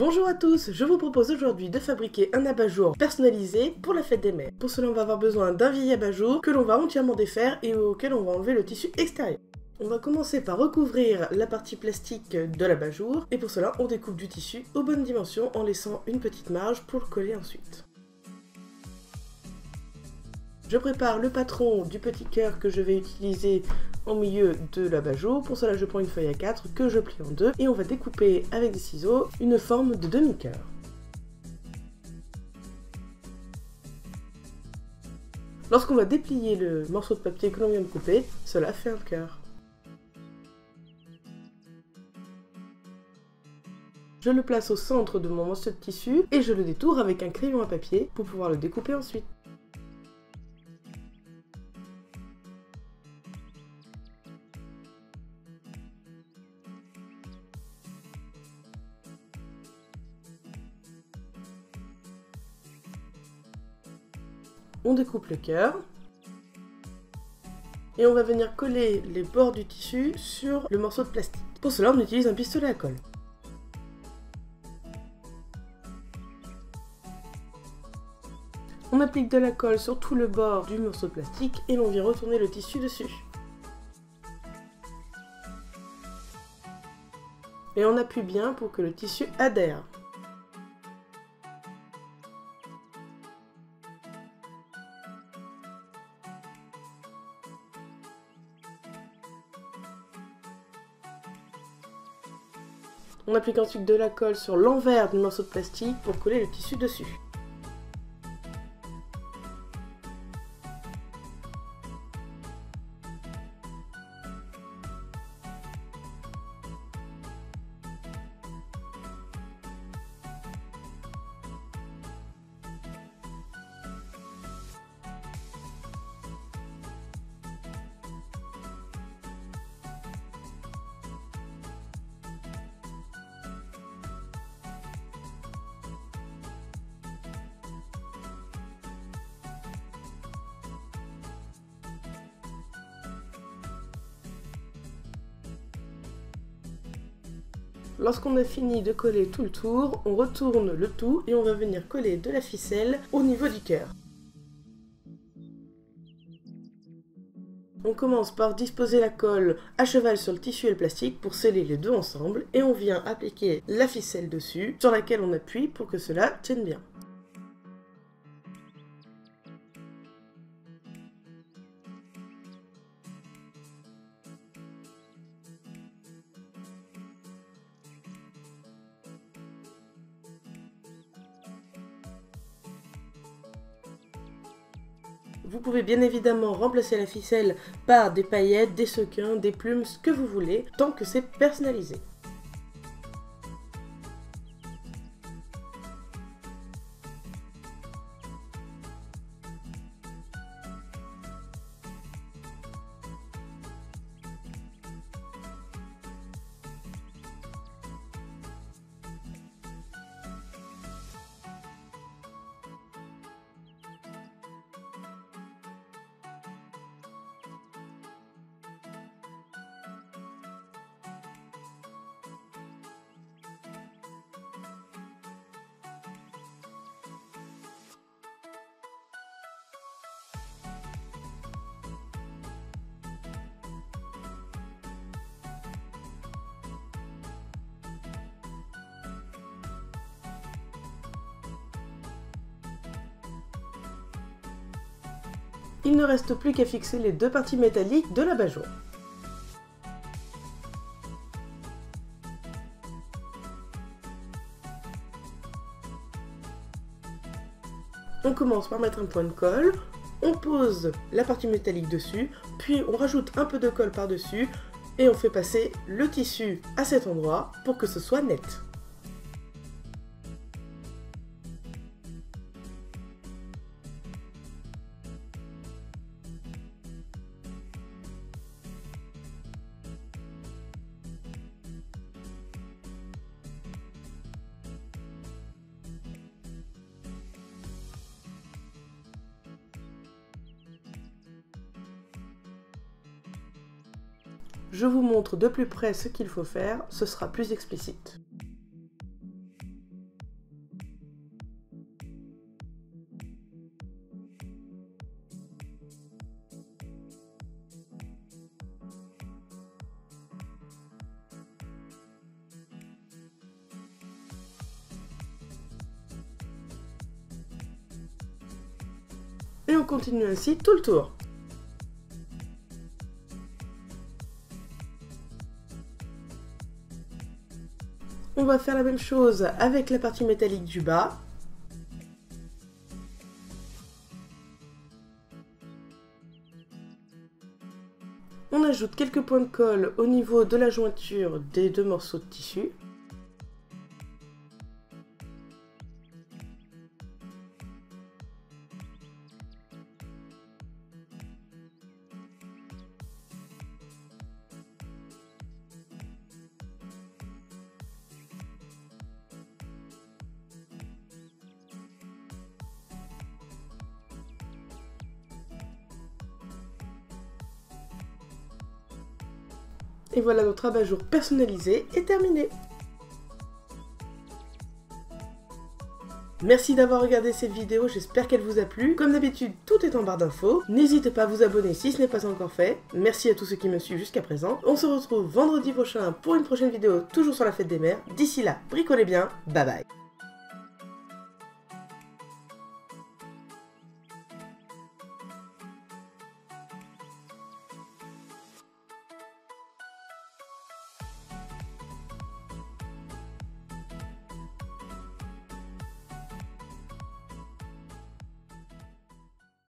Bonjour à tous, je vous propose aujourd'hui de fabriquer un abat-jour personnalisé pour la fête des mères. Pour cela on va avoir besoin d'un vieil abat-jour que l'on va entièrement défaire et auquel on va enlever le tissu extérieur. On va commencer par recouvrir la partie plastique de l'abat-jour et pour cela on découpe du tissu aux bonnes dimensions en laissant une petite marge pour le coller ensuite. Je prépare le patron du petit cœur que je vais utiliser au milieu de l'abat-jour. Pour cela, je prends une feuille A4 que je plie en deux et on va découper avec des ciseaux une forme de demi-cœur. Lorsqu'on va déplier le morceau de papier que l'on vient de couper, cela fait un cœur. Je le place au centre de mon morceau de tissu et je le détourne avec un crayon à papier pour pouvoir le découper ensuite. On découpe le cœur et on va venir coller les bords du tissu sur le morceau de plastique. Pour cela, on utilise un pistolet à colle. On applique de la colle sur tout le bord du morceau de plastique et l'on vient retourner le tissu dessus. Et on appuie bien pour que le tissu adhère. On applique ensuite de la colle sur l'envers du morceau de plastique pour coller le tissu dessus. Lorsqu'on a fini de coller tout le tour, on retourne le tout et on va venir coller de la ficelle au niveau du cœur. On commence par disposer la colle à cheval sur le tissu et le plastique pour sceller les deux ensemble et on vient appliquer la ficelle dessus sur laquelle on appuie pour que cela tienne bien. Vous pouvez bien évidemment remplacer la ficelle par des paillettes, des sequins, des plumes, ce que vous voulez, tant que c'est personnalisé. Il ne reste plus qu'à fixer les deux parties métalliques de l'abat-jour. On commence par mettre un point de colle, on pose la partie métallique dessus, puis on rajoute un peu de colle par-dessus et on fait passer le tissu à cet endroit pour que ce soit net. Je vous montre de plus près ce qu'il faut faire, ce sera plus explicite. on continue ainsi tout le tour. On va faire la même chose avec la partie métallique du bas. On ajoute quelques points de colle au niveau de la jointure des deux morceaux de tissu. Et voilà, notre abat-jour personnalisé est terminé. Merci d'avoir regardé cette vidéo, j'espère qu'elle vous a plu. Comme d'habitude, tout est en barre d'infos. N'hésitez pas à vous abonner si ce n'est pas encore fait. Merci à tous ceux qui me suivent jusqu'à présent. On se retrouve vendredi prochain pour une prochaine vidéo, toujours sur la fête des mères. D'ici là, bricolez bien, bye bye.